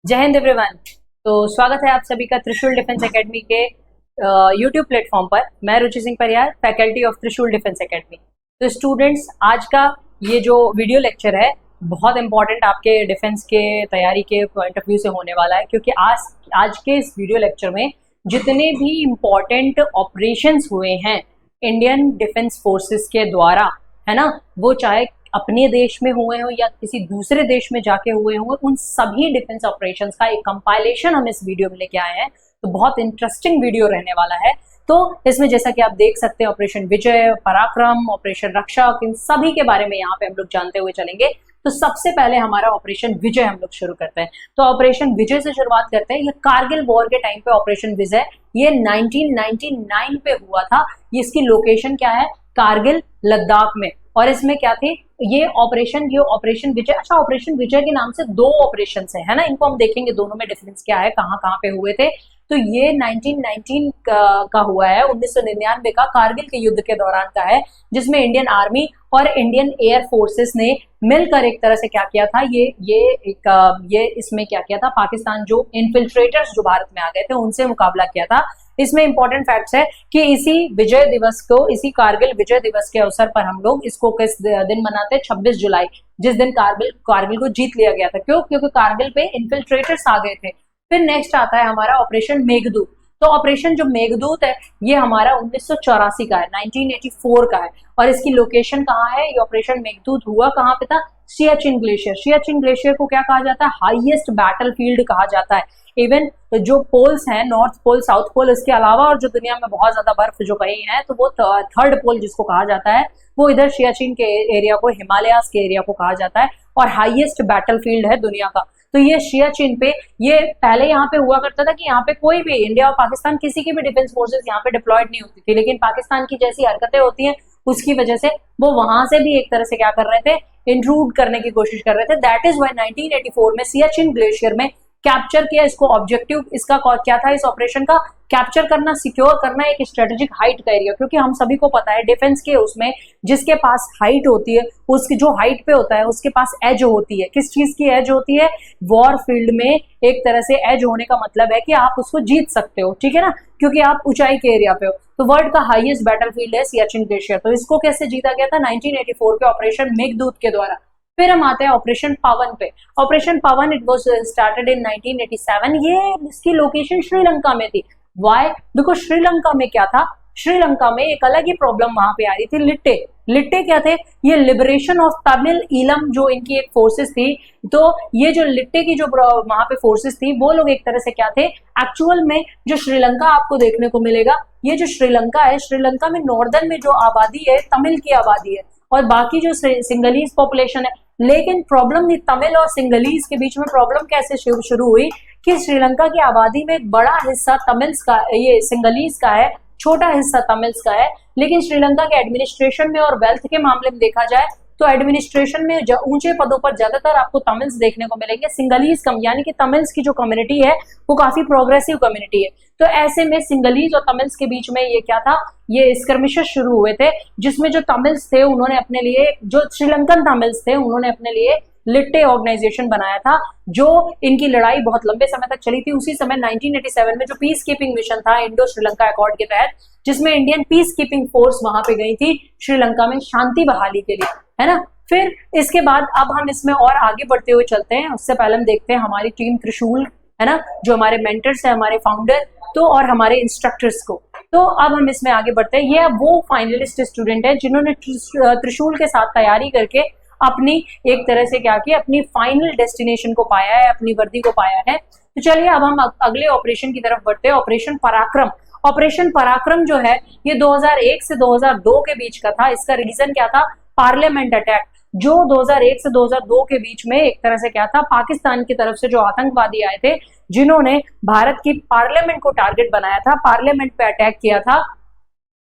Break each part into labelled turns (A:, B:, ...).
A: जय हिंद एवरीवन। तो स्वागत है आप सभी का त्रिशूल डिफेंस एकेडमी के यूट्यूब प्लेटफॉर्म पर। मैं रुचि सिंह परियार, फैकल्टी ऑफ त्रिशूल डिफेंस एकेडमी। तो स्टूडेंट्स, आज का ये जो वीडियो लेक्चर है बहुत इंपॉर्टेंट आपके डिफेंस के तैयारी के पॉइंट ऑफ व्यू से होने वाला है, क्योंकि आज के इस वीडियो लेक्चर में जितने भी इम्पॉर्टेंट ऑपरेशंस हुए हैं इंडियन डिफेंस फोर्सेस के द्वारा, है ना, वो चाहे अपने देश में हुए हो या किसी दूसरे देश में जाके हुए हो, उन सभी डिफेंस ऑपरेशंस का एक कंपाइलेशन हम इस वीडियो में लेके आए हैं। तो बहुत इंटरेस्टिंग वीडियो रहने वाला है। तो इसमें जैसा कि आप देख सकते हैं, ऑपरेशन विजय, पराक्रम, ऑपरेशन रक्षक, इन सभी के बारे में यहाँ पे हम लोग जानते हुए चलेंगे। तो सबसे पहले हमारा ऑपरेशन विजय हम लोग शुरू करते हैं। तो ऑपरेशन विजय से शुरुआत करते हैं। ये कारगिल वॉर के टाइम पे ऑपरेशन विजय, ये 1999 पे हुआ था। इसकी लोकेशन क्या है? कारगिल, लद्दाख में। और इसमें क्या थे ये ऑपरेशन विजय। अच्छा, ऑपरेशन विजय के नाम से दो ऑपरेशन है ना, इनको हम देखेंगे दोनों में डिफरेंस क्या है, कहाँ कहाँ पे हुए थे। तो ये 1919 का हुआ है, 1999 का कारगिल के युद्ध के दौरान का है, जिसमें इंडियन आर्मी और इंडियन एयर फोर्सेस ने मिलकर एक तरह से क्या किया था, ये इसमें क्या किया था, पाकिस्तान जो इन्फिल्ट्रेटर्स जो भारत में आ गए थे उनसे मुकाबला किया था। इसमें इंपॉर्टेंट फैक्ट्स है कि इसी विजय दिवस को, इसी कारगिल विजय दिवस के अवसर पर हम लोग इसको किस दिन मनाते हैं? 26 जुलाई, जिस दिन कारगिल को जीत लिया गया था। क्यों? क्योंकि कारगिल पे इन्फिल्ट्रेटर्स आ गए थे। फिर नेक्स्ट आता है हमारा ऑपरेशन मेघदूत। तो ऑपरेशन जो मेघदूत है ये हमारा 1984 का है, 1984 का है। और इसकी लोकेशन कहाँ है? ये ऑपरेशन मेघदूत हुआ कहाँ पे था? सियाचिन ग्लेशियर। सियाचिन ग्लेशियर को क्या कहा जाता है? हाईएस्ट बैटलफील्ड कहा जाता है। इवन जो पोल्स हैं, नॉर्थ पोल, साउथ पोल, इसके अलावा और जो दुनिया में बहुत ज्यादा बर्फ जो कहीं है, तो वो थर्ड पोल जिसको कहा जाता है, वो इधर सियाचिन के एरिया को, हिमालयास के एरिया को कहा जाता है। और हाईएस्ट बैटलफील्ड है दुनिया का। तो ये सियाचिन पे, ये पहले यहाँ पे हुआ करता था कि यहाँ पे कोई भी इंडिया और पाकिस्तान किसी की भी डिफेंस फोर्सेस यहाँ पे डिप्लॉयड नहीं होती थी, लेकिन पाकिस्तान की जैसी हरकतें होती हैं उसकी वजह से वो वहां से भी एक तरह से क्या कर रहे थे, इंट्रूड करने की कोशिश कर रहे थे। दैट इज वाई 1984 में सियाचिन ग्लेशियर में कैप्चर किया इसको। ऑब्जेक्टिव इसका क्या था, इस ऑपरेशन का? कैप्चर करना, सिक्योर करना एक स्ट्रेटेजिक हाइट का एरिया। क्योंकि हम सभी को पता है डिफेंस के उसमें जिसके पास हाइट होती है, उसकी जो हाइट पे होता है उसके पास एज होती है। किस चीज की एज होती है? वॉर फील्ड में एक तरह से एज होने का मतलब है कि आप उसको जीत सकते हो, ठीक है ना, क्योंकि आप ऊंचाई के एरिया पे हो। तो वर्ल्ड का हाईएस्ट बैटलफील्ड है सियाचिन ग्लेशियर। तो इसको कैसे जीता गया था? 1984 के ऑपरेशन मेघदूत के द्वारा। फिर हम आते हैं ऑपरेशन पवन पे। Operation Pawan it was started in 1987। ये इसकी लोकेशन श्रीलंका में थी। व्हाई? बिकॉज श्रीलंका में क्या था, श्रीलंका में एक अलग ही प्रॉब्लम वहां पे आ रही थी। लिट्टे क्या थे? ये लिबरेशन ऑफ तमिल ईलम जो इनकी एक फोर्सेस थी। तो ये जो लिट्टे की जो वहां पे फोर्सेस थी, वो लोग एक तरह से क्या थे, एक्चुअल में जो श्रीलंका आपको देखने को मिलेगा, ये जो श्रीलंका है, श्रीलंका में नॉर्दर्न में जो आबादी है तमिल की आबादी है और बाकी जो सिंगलीज पॉपुलेशन है। लेकिन प्रॉब्लम नहीं, तमिल और सिंगलीज के बीच में प्रॉब्लम कैसे शुरू हुई कि श्रीलंका की आबादी में एक बड़ा हिस्सा तमिल्स का, ये सिंगलीज का है, छोटा हिस्सा तमिल्स का है। लेकिन श्रीलंका के एडमिनिस्ट्रेशन में और वेल्थ के मामले में देखा जाए तो एडमिनिस्ट्रेशन में ऊंचे पदों पर ज्यादातर आपको तमिल्स देखने को मिलेंगे। सिंगलीज कम, यानी कि तमिल्स की जो कम्युनिटी है वो काफी प्रोग्रेसिव कम्युनिटी है। तो ऐसे में सिंगलीज और तमिल्स के बीच में ये क्या था, ये स्कर्मिशेस शुरू हुए थे, जिसमें जो तमिल्स थे उन्होंने अपने लिए, जो श्रीलंकन तमिल्स थे उन्होंने अपने लिए लिट्टे ऑर्गेनाइजेशन बनाया था, जो इनकी लड़ाई बहुत लंबे समय तक चली थी। उसी समय 1987 में जो पीस कीपिंग मिशन था इंडो श्रीलंका अकॉर्ड के तहत, जिसमें इंडियन पीस कीपिंग फोर्स वहां पे गई थी श्रीलंका में शांति बहाली के लिए, है ना। फिर इसके बाद अब हम इसमें और आगे बढ़ते हुए चलते हैं। उससे पहले हम देखते हैं हमारी टीम त्रिशूल, है ना, जो हमारे मेंटर्स है, हमारे फाउंडर तो और हमारे इंस्ट्रक्टर्स को। तो अब हम इसमें आगे बढ़ते हैं। ये वो फाइनलिस्ट स्टूडेंट है जिन्होंने त्रिशूल के साथ तैयारी करके अपनी एक तरह से क्या किया, अपनी फाइनल डेस्टिनेशन को पाया है, अपनी वर्दी को पाया है। तो चलिए अब हम अगले ऑपरेशन की तरफ बढ़ते हैं, ऑपरेशन पराक्रम। ऑपरेशन पराक्रम जो है ये 2001 से 2002 के बीच का था। इसका रीजन क्या था? पार्लियामेंट अटैक, जो 2001 से 2002 के बीच में एक तरह से क्या था, पाकिस्तान की तरफ से जो आतंकवादी आए थे जिन्होंने भारत की पार्लियामेंट को टारगेट बनाया था, पार्लियामेंट पे अटैक किया था।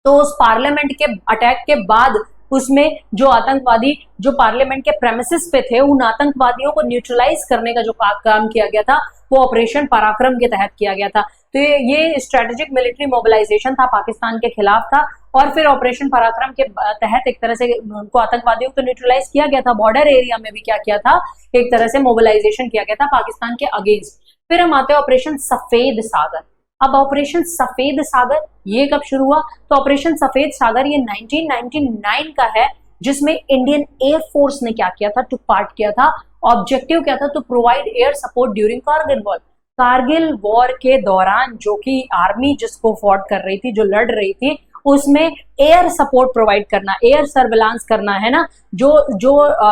A: तो उस पार्लियामेंट के अटैक के बाद उसमें जो आतंकवादी जो पार्लियामेंट के प्रेमिसेस पे थे, उन आतंकवादियों को न्यूट्रलाइज करने का जो काम किया गया था वो ऑपरेशन पराक्रम के तहत किया गया था। तो ये स्ट्रेटेजिक मिलिट्री मोबिलाइजेशन था, पाकिस्तान के खिलाफ था। और फिर ऑपरेशन पराक्रम के तहत एक तरह से उनको आतंकवादियों को न्यूट्रलाइज किया गया था। बॉर्डर एरिया में भी क्या किया था, एक तरह से मोबिलाइजेशन किया गया था पाकिस्तान के अगेंस्ट। फिर हम आते हैं ऑपरेशन सफेद सागर। अब ऑपरेशन सफेद सागर ये कब शुरू हुआ, तो ऑपरेशन सफेद सागर ये 1999 का है, जिसमें इंडियन एयर फोर्स ने क्या किया था, टू पार्ट किया था। ऑब्जेक्टिव क्या था, to provide air support during Kargil war. Kargil war के दौरान जो कि आर्मी जिसको फॉट कर रही थी, जो लड़ रही थी, उसमें एयर सपोर्ट प्रोवाइड करना, एयर सर्विलांस करना, है ना। जो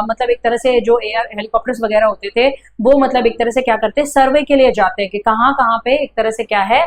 A: मतलब एक तरह से जो एयर हेलीकॉप्टर्स वगैरह होते थे, वो मतलब एक तरह से क्या करते हैं, सर्वे के लिए जाते हैं कि कहाँ कहाँ पे एक तरह से क्या है,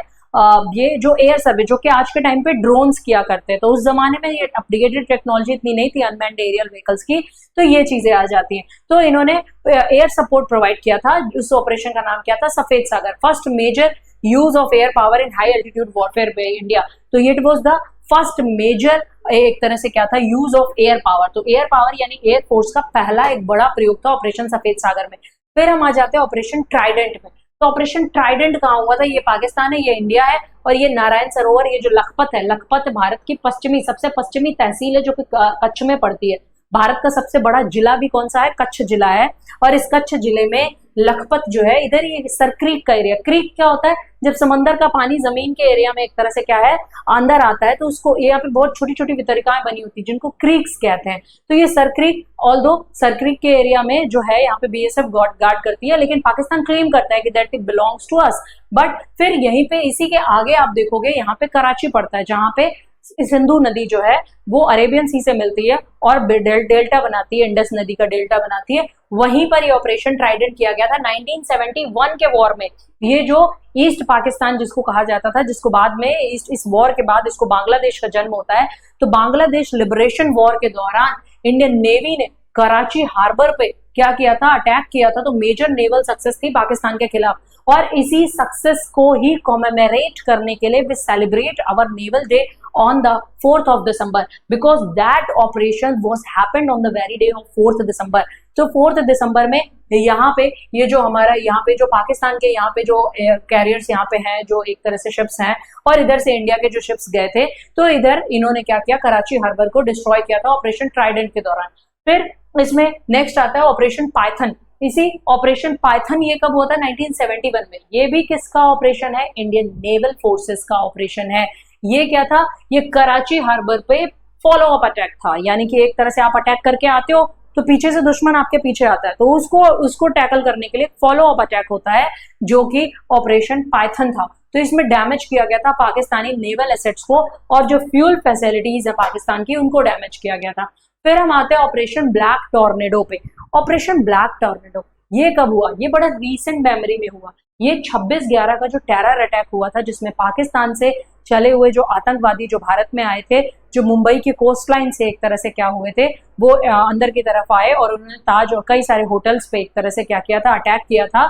A: ये जो एयर सर्वे, जो कि आज के टाइम पे ड्रोन्स किया करते हैं, तो उस जमाने में ये अपडेटेड टेक्नोलॉजी इतनी नहीं थी अनमैन्ड एरियल व्हीकल्स की, तो ये चीजें आ जाती हैं। तो इन्होंने एयर सपोर्ट प्रोवाइड किया था। उस ऑपरेशन का नाम क्या था, Safed Sagar. First major use of air power in high altitude warfare by India. तो it was the first major एक तरह से क्या था, यूज ऑफ एयर पावर। तो एयर पावर यानी एयर फोर्स का पहला एक बड़ा प्रयोग था ऑपरेशन सफेद सागर में। फिर हम आ जाते हैं ऑपरेशन ट्राइडेंट में। तो ऑपरेशन ट्राइडेंट कहाँ हुआ था, ये पाकिस्तान है, ये इंडिया है, और ये नारायण सरोवर, ये जो लखपत है, लखपत भारत की पश्चिमी सबसे पश्चिमी तहसील है, जो कि कच्छ में पड़ती है। भारत का सबसे बड़ा जिला भी कौन सा है, कच्छ जिला है। और इस कच्छ जिले में लखपत जो है, इधर ये सर क्रीक का एरिया। क्रीक क्या होता है, जब समंदर का पानी जमीन के एरिया में एक तरह से क्या है, अंदर आता है, तो उसको यहाँ पे बहुत छोटी छोटी वितरिकाएं बनी होती है, जिनको क्रीक्स कहते हैं। तो ये sir creek, although sir creek के एरिया में जो है, यहाँ पे बीएसएफ गार्ड करती है, लेकिन पाकिस्तान क्लेम करता है कि that it belongs to us. But फिर यहीं पे इसी के आगे आप देखोगे, यहाँ पे कराची पड़ता है, जहाँ पे सिंधु नदी जो है वो अरेबियन सी से मिलती है और डेल्टा बनाती है, इंडस नदी का डेल्टा बनाती है। वहीं पर ये ऑपरेशन ट्राइडेंट किया गया था 1971 के वॉर में। ये जो ईस्ट पाकिस्तान जिसको कहा जाता था, जिसको बाद में इस वॉर के बाद इसको बांग्लादेश का जन्म होता है, तो बांग्लादेश लिबरेशन वॉर के दौरान इंडियन नेवी ने कराची हार्बर पे क्या किया था, अटैक किया था। तो मेजर नेवल सक्सेस थी पाकिस्तान के खिलाफ, और इसी सक्सेस को ही कॉमेमोरेट करने के लिए we celebrate our naval day on the 4th of December, because that operation was happened on the very day of 4th December. तो 4th December में यहाँ पे ये जो हमारा यहाँ पे जो पाकिस्तान के यहाँ पे जो कैरियर्स यहाँ पे हैं, जो एक तरह से शिप्स हैं, और इधर से इंडिया के जो शिप्स गए थे, तो इधर इन्होंने क्या किया, कराची हार्बर को डिस्ट्रॉय किया था ऑपरेशन ट्राइडेंट के दौरान। फिर इसमें नेक्स्ट आता है ऑपरेशन पाइथन। इसी ऑपरेशन पाइथन ये कब होता है, 1971 में। ये भी किसका ऑपरेशन है, इंडियन नेवल फोर्सेस का ऑपरेशन है। ये क्या था, ये कराची हार्बर पे फॉलो अप अटैक था, यानी कि एक तरह से आप अटैक करके आते हो, तो पीछे से दुश्मन आपके पीछे आता है, तो उसको टैकल करने के लिए फॉलो अप अटैक होता है, जो कि ऑपरेशन पाइथन था। तो इसमें डैमेज किया गया था पाकिस्तानी नेवल एसेट्स को, और जो फ्यूल फैसिलिटीज है पाकिस्तान की, उनको डैमेज किया गया था। फिर हम आते हैं ऑपरेशन ब्लैक टॉर्नेडो पे। ऑपरेशन ब्लैक टॉर्नेडो ये कब हुआ, ये बड़ा रीसेंट मेमोरी में हुआ। ये 26/11 का जो टेरर अटैक हुआ था, जिसमें पाकिस्तान से चले हुए जो आतंकवादी जो भारत में आए थे, जो मुंबई की कोस्ट लाइन से एक तरह से क्या हुए थे, वो अंदर की तरफ आए और उन्होंने ताज और कई सारे होटल्स पे एक तरह से क्या किया था, अटैक किया था।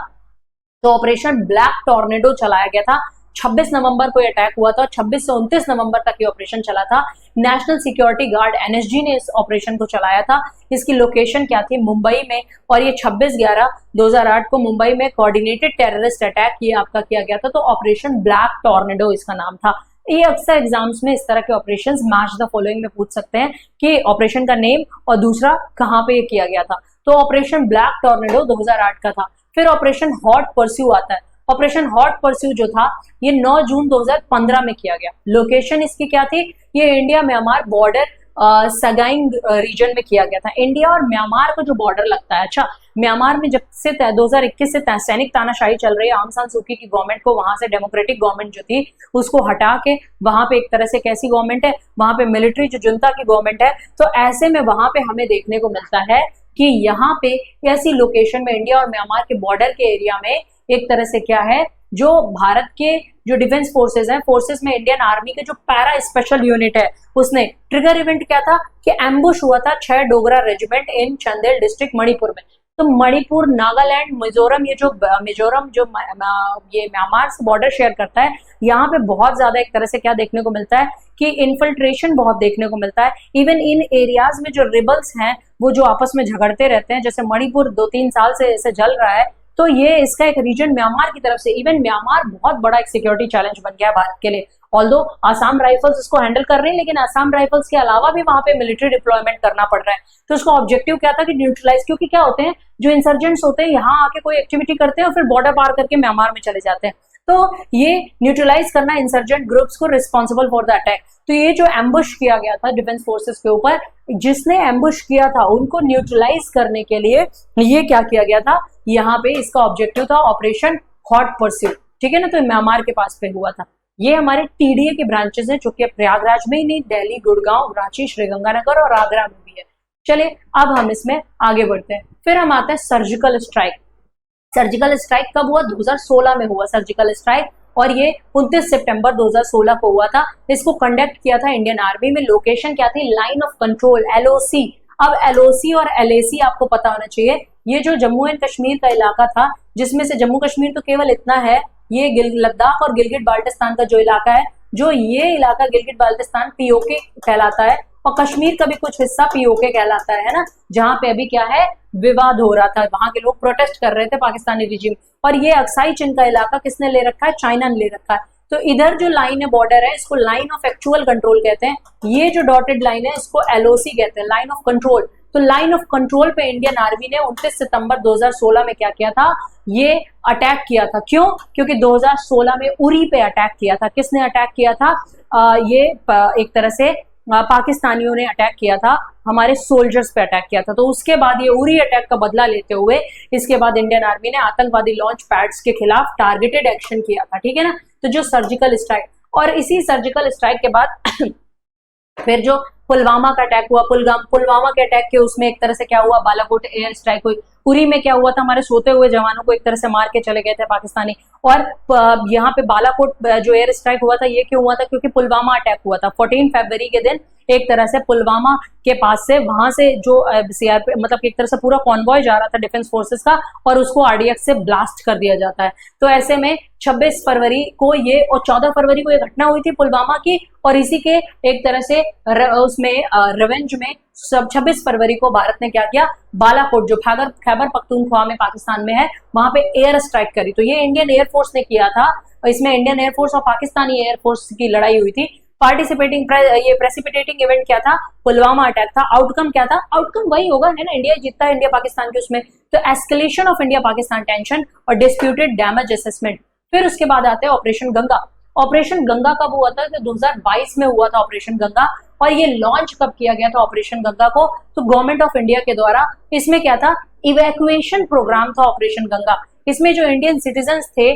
A: तो ऑपरेशन ब्लैक टॉर्नेडो चलाया गया था। 26 नवंबर को अटैक हुआ था, 26 से 29 नवंबर तक ये ऑपरेशन चला था। नेशनल सिक्योरिटी गार्ड एनएसजी ने इस ऑपरेशन को चलाया था। इसकी लोकेशन क्या थी, मुंबई में, और ये 26/11/2008 को मुंबई में कोऑर्डिनेटेड टेररिस्ट अटैक ये आपका किया गया था। तो ऑपरेशन ब्लैक टॉर्नेडो इसका नाम था। ये अक्सर एग्जाम्स में इस तरह के ऑपरेशंस मैच द फॉलोइंग में पूछ सकते हैं कि ऑपरेशन का नेम और दूसरा कहाँ पे ये किया गया था। तो ऑपरेशन ब्लैक टॉर्नेडो 2008 का था। फिर ऑपरेशन हॉट परस्यू आता है। ऑपरेशन हॉट परस्यू जो था ये 9 जून 2015 में किया गया। लोकेशन इसकी क्या थी, ये India Myanmar border Sagaing reason में किया गया था। इंडिया और म्यांमार का जो बॉर्डर लगता है, अच्छा म्यांमार में जब से 2021 से सैनिक तानाशाही चल रही है, आंग सान सू की गवर्नमेंट को वहां से डेमोक्रेटिक गवर्नमेंट जो थी उसको हटा के वहां पे एक तरह से कैसी गवर्नमेंट है, वहां पे मिलिट्री जो जुंता की गवर्नमेंट है। तो ऐसे में वहां पे हमें देखने को मिलता है कि यहाँ पे ऐसी लोकेशन में इंडिया और म्यांमार के बॉर्डर के एरिया में एक तरह से क्या है, जो भारत के जो डिफेंस फोर्सेस हैं, फोर्सेस में इंडियन आर्मी के जो पैरा स्पेशल यूनिट है, उसने ट्रिगर इवेंट क्या था कि एम्बुश हुआ था 6 डोगरा रेजिमेंट इन चंदेल डिस्ट्रिक्ट मणिपुर में। तो मणिपुर, नागालैंड, मिजोरम, ये जो मिजोरम जो ये म्यांमार से बॉर्डर शेयर करता है, यहाँ पे बहुत ज्यादा एक तरह से क्या देखने को मिलता है कि इन्फिल्ट्रेशन बहुत देखने को मिलता है। इवन इन एरियाज में जो रिबल्स हैं वो जो आपस में झगड़ते रहते हैं, जैसे मणिपुर 2-3 साल से ऐसे जल रहा है, तो ये इसका एक रीजन म्यांमार की तरफ से, इवन म्यांमार बहुत बड़ा एक सिक्योरिटी चैलेंज बन गया है भारत के लिए। ऑल्दो आसाम राइफल्स इसको हैंडल कर रहे हैं, लेकिन आसाम राइफल्स के अलावा भी वहां पे मिलिट्री डिप्लॉयमेंट करना पड़ रहा है। तो उसका ऑब्जेक्टिव क्या था कि न्यूट्रलाइज, क्योंकि क्या होते हैं जो इंसर्जेंट्स होते हैं यहाँ आके कोई एक्टिविटी करते हैं और फिर बॉर्डर पार करके म्यांमार में चले जाते हैं, तो ये न्यूट्रलाइज करना इंसर्जेंट ग्रुप्स को रिस्पॉन्सिबल फॉर द अटैक। तो ये जो एम्बुश किया गया था डिफेंस फोर्सेस के ऊपर, जिसने एम्बुश किया था उनको न्यूट्रलाइज करने के लिए ये क्या किया गया था, यहाँ पे इसका ऑब्जेक्टिव था ऑपरेशन हॉट परस्यूट, ठीक है ना। तो म्यांमार के पास पे हुआ था। ये हमारे टीडीए के ब्रांचेस हैं जो कि प्रयागराज में ही नहीं, दिल्ली, गुड़गांव, रांची, श्रीगंगानगर और आगरा में भी है। चलिए अब हम इसमें आगे बढ़ते हैं। फिर हम आते हैं सर्जिकल स्ट्राइक। सर्जिकल स्ट्राइक कब हुआ? 2016 में हुआ सर्जिकल स्ट्राइक, और ये 29 सितंबर 2016 को हुआ था। इसको कंडक्ट किया था इंडियन आर्मी में। लोकेशन क्या थी? Line of control, LOC। अब LOC और LAC आपको पता होना चाहिए। ये जो जम्मू एंड कश्मीर का इलाका था, जिसमें से जम्मू कश्मीर तो केवल इतना है, ये लद्दाख और गिलगिट बाल्टिस्तान का जो इलाका है, जो ये इलाका गिलगिट बाल्टिस्तान POK कहलाता है, और कश्मीर का भी कुछ हिस्सा POK कहलाता है ना, जहां पे अभी क्या है विवाद हो रहा था, वहां के लोग प्रोटेस्ट कर रहे थे पाकिस्तानी रिजीम। और ये अक्साई चिन का इलाका किसने ले रखा है? चाइना ने ले रखा है। तो इधर जो लाइन है बॉर्डर है, इसको लाइन ऑफ एक्चुअल कंट्रोल कहते हैं। ये जो डॉटेड लाइन है इसको LOC कहते हैं, लाइन ऑफ कंट्रोल। तो लाइन ऑफ कंट्रोल पे इंडियन आर्मी ने 29 सितंबर 2016 में क्या किया था? ये अटैक किया था। क्यों? क्योंकि 2016 में उरी पे अटैक किया था। किसने अटैक किया था? ये एक तरह से पाकिस्तानियों ने अटैक किया था, हमारे सोल्जर्स पे अटैक किया था। तो उसके बाद ये उरी अटैक का बदला लेते हुए इसके बाद इंडियन आर्मी ने आतंकवादी लॉन्च पैड्स के खिलाफ टारगेटेड एक्शन किया था, ठीक है ना। तो जो सर्जिकल स्ट्राइक, और इसी सर्जिकल स्ट्राइक के बाद फिर जो पुलवामा का अटैक हुआ, पुलवामा के अटैक के उसमें एक तरह से क्या हुआ? बालाकोट एयर स्ट्राइक हुई। उरी में क्या हुआ था? हमारे सोते हुए जवानों को एक तरह से मार के चले गए थे पाकिस्तानी। और यहाँ पे बालाकोट जो एयर स्ट्राइक हुआ था, ये क्यों हुआ था? क्योंकि पुलवामा अटैक हुआ था 14 फरवरी के दिन। एक तरह से पुलवामा के पास से, वहां से जो CRP मतलब एक तरह से पूरा कॉन्वॉय जा रहा था डिफेंस फोर्सेस का, और उसको RDX से ब्लास्ट कर दिया जाता है। तो ऐसे में 26 फरवरी को ये, और 14 फरवरी को ये घटना हुई थी पुलवामा की, और इसी के एक तरह से उसमें रिवेंज में 26 फरवरी को भारत ने क्या किया? बालाकोट जो खैबर पख्तूनख्वा में पाकिस्तान में है, वहां पे एयर स्ट्राइक करी। तो ये इंडियन एयरफोर्स ने किया था। इसमें इंडियन एयरफोर्स और पाकिस्तानी एयरफोर्स की लड़ाई हुई थी। ये प्रेसिपिटेटिंग इवेंट क्या था? पुलवामा अटैक था। आउटकम क्या था? आउटकम वही होगा, है ना, इंडिया जीतता है, इंडिया पाकिस्तान के उसमें। तो escalation of India Pakistan tension और डिस्प्यूटेड डैमेज असेसमेंट। फिर उसके बाद आते हैं ऑपरेशन गंगा। ऑपरेशन गंगा कब हुआ था? तो 2022 में हुआ था ऑपरेशन गंगा। और ये लॉन्च कब किया गया था ऑपरेशन गंगा को? तो गवर्नमेंट ऑफ इंडिया के द्वारा। इसमें क्या था? इवैक्यूएशन प्रोग्राम था ऑपरेशन गंगा। इसमें जो इंडियन सिटीजन्स थे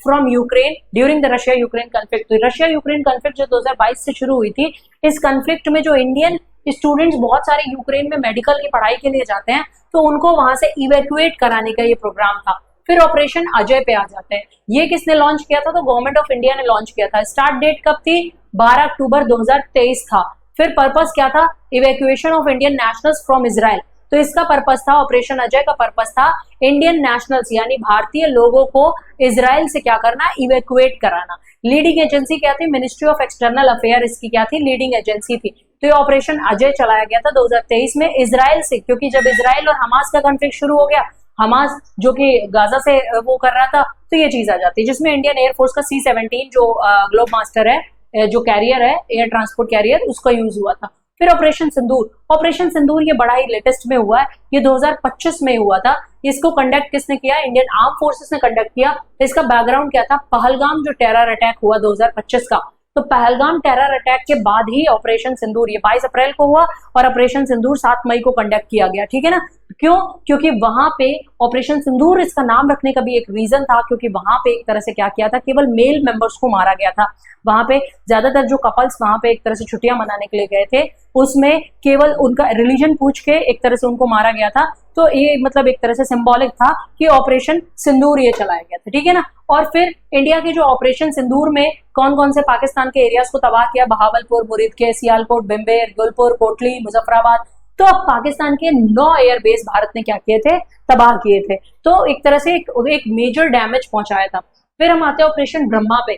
A: from Ukraine during the Russia Ukraine conflict, तो रशिया यूक्रेन कॉन्फ्लिक्ट जो 2022 से शुरू हुई थी, इस कॉन्फ्लिक्ट में जो इंडियन स्टूडेंट्स बहुत सारे यूक्रेन में मेडिकल की पढ़ाई के लिए जाते हैं, तो उनको वहां से इवैक्यूएट कराने का ये प्रोग्राम था। फिर ऑपरेशन अजय पे आ जाते हैं। ये किसने लॉन्च किया था? तो गवर्नमेंट ऑफ इंडिया ने लॉन्च किया था। स्टार्ट डेट कब थी? 12 अक्टूबर 2023 था। फिर पर्पस क्या था? Evacuation of Indian nationals from Israel. तो इसका पर्पस था, ऑपरेशन अजय का पर्पस था इंडियन नेशनल्स यानी भारतीय लोगों को इजराइल से क्या करना? इवैक्यूएट कराना। लीडिंग एजेंसी क्या थी? मिनिस्ट्री ऑफ एक्सटर्नल अफेयर इसकी क्या थी? लीडिंग एजेंसी थी। तो ये ऑपरेशन अजय चलाया गया था 2023 में इजराइल से, क्योंकि जब इजराइल और हमास का कॉन्फ्लिक्ट शुरू हो गया, हमास जो कि गाजा से वो कर रहा था, तो ये चीज आ जाती है, जिसमें इंडियन एयरफोर्स का C-17 जो ग्लोब मास्टर है, जो कैरियर है, एयर ट्रांसपोर्ट कैरियर, उसका यूज हुआ था। फिर ऑपरेशन सिंदूर। ऑपरेशन सिंदूर ये बड़ा ही लेटेस्ट में हुआ है, ये 2025 में हुआ था। इसको कंडक्ट किसने किया? इंडियन आर्म फोर्सेस ने कंडक्ट किया। इसका बैकग्राउंड क्या था? पहलगाम जो टेरर अटैक हुआ 2025 का, तो पहलगाम टेरर अटैक के बाद ही ऑपरेशन सिंदूर, ये 22 अप्रैल को हुआ, और ऑपरेशन सिंदूर 7 मई को कंडक्ट किया गया, ठीक है ना। क्यों? क्योंकि वहां पे ऑपरेशन सिंदूर इसका नाम रखने का भी एक रीजन था, क्योंकि वहां पे एक तरह से क्या किया था? केवल मेल मेंबर्स को मारा गया था। वहां पे ज्यादातर जो कपल्स वहां पे एक तरह से छुट्टियां मनाने के लिए गए थे, उसमें केवल उनका रिलीजन पूछ के एक तरह से उनको मारा गया था। तो ये मतलब एक तरह से सिंबॉलिक था कि ऑपरेशन सिंदूर ये चलाया गया था, ठीक है ना। और फिर इंडिया के जो ऑपरेशन सिंदूर में कौन कौन से पाकिस्तान के एरियाज को तबाह किया? बहावलपुर, मुरीदके, सियालकोट, बिम्बेर, गुलपुर, कोटली, मुजफ्फराबाद। तो अब पाकिस्तान के 9 एयरबेस भारत ने क्या किए थे? तबाह किए थे। तो एक तरह से एक मेजर डैमेज पहुंचाया था। फिर हम आते हैं ऑपरेशन ब्रह्मा पे।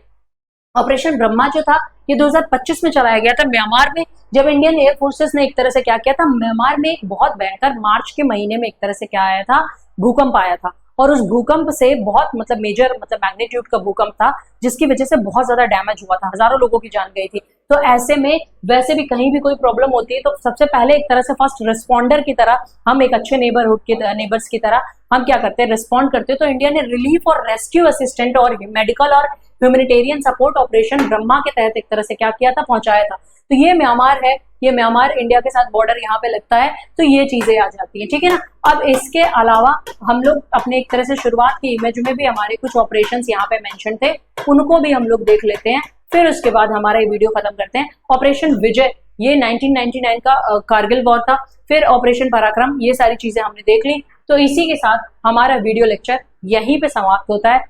A: ऑपरेशन ब्रह्मा जो था ये 2025 में चलाया गया था म्यांमार में, जब इंडियन एयर फोर्सेस ने एक तरह से क्या किया था? म्यांमार में एक बहुत भयंकर मार्च के महीने में एक तरह से क्या आया था? भूकंप आया था। और उस भूकंप से बहुत मतलब मेजर मतलब मैग्नीट्यूड का भूकंप था, जिसकी वजह से बहुत ज्यादा डैमेज हुआ था, हजारों लोगों की जान गई थी। तो ऐसे में वैसे भी कहीं भी कोई प्रॉब्लम होती है तो सबसे पहले एक तरह से फर्स्ट रिस्पॉन्डर की तरह हम एक अच्छे नेबर्स की तरह हम क्या करते हैं, रिस्पॉन्ड करते हैं। तो इंडिया ने रिलीफ और रेस्क्यू असिस्टेंट और मेडिकल और ह्यूमैनिटेरियन सपोर्ट ऑपरेशन ब्रह्मा के तहत एक तरह से क्या किया था, पहुंचाया था। तो ये म्यांमार है, ये म्यांमार इंडिया के साथ बॉर्डर यहाँ पे लगता है, तो ये चीजें आ जाती हैं, ठीक है ना। अब इसके अलावा हम लोग अपने एक तरह से शुरुआत की इमेज में भी हमारे कुछ ऑपरेशंस यहाँ पे मेंशन थे, उनको भी हम लोग देख लेते हैं, फिर उसके बाद हमारा ये वीडियो खत्म करते हैं। ऑपरेशन विजय, ये 1999 का कारगिल वॉर था। फिर ऑपरेशन पराक्रम, ये सारी चीजें हमने देख ली। तो इसी के साथ हमारा वीडियो लेक्चर यहीं पे समाप्त होता है।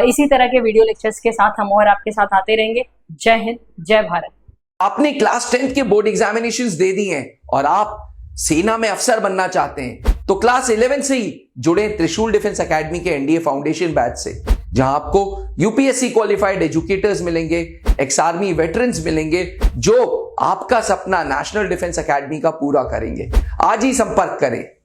A: इसी तरह के वीडियो लेक्चर्स के साथ हम और आपके साथ आते रहेंगे। जय हिंद, जय भारत।
B: आपने क्लास 10th के बोर्ड एग्जामिनेशंस दे दिए हैं और आप सेना में अफसर बनना चाहते हैं, तो क्लास 11 से ही जुड़े त्रिशूल डिफेंस एकेडमी के एनडीए फाउंडेशन बैच से, जहां आपको यूपीएससी क्वालिफाइड एजुकेटर्स मिलेंगे, एक्स आर्मी वेटरन्स मिलेंगे, जो आपका सपना नेशनल डिफेंस एकेडमी का पूरा करेंगे। आज ही संपर्क करें।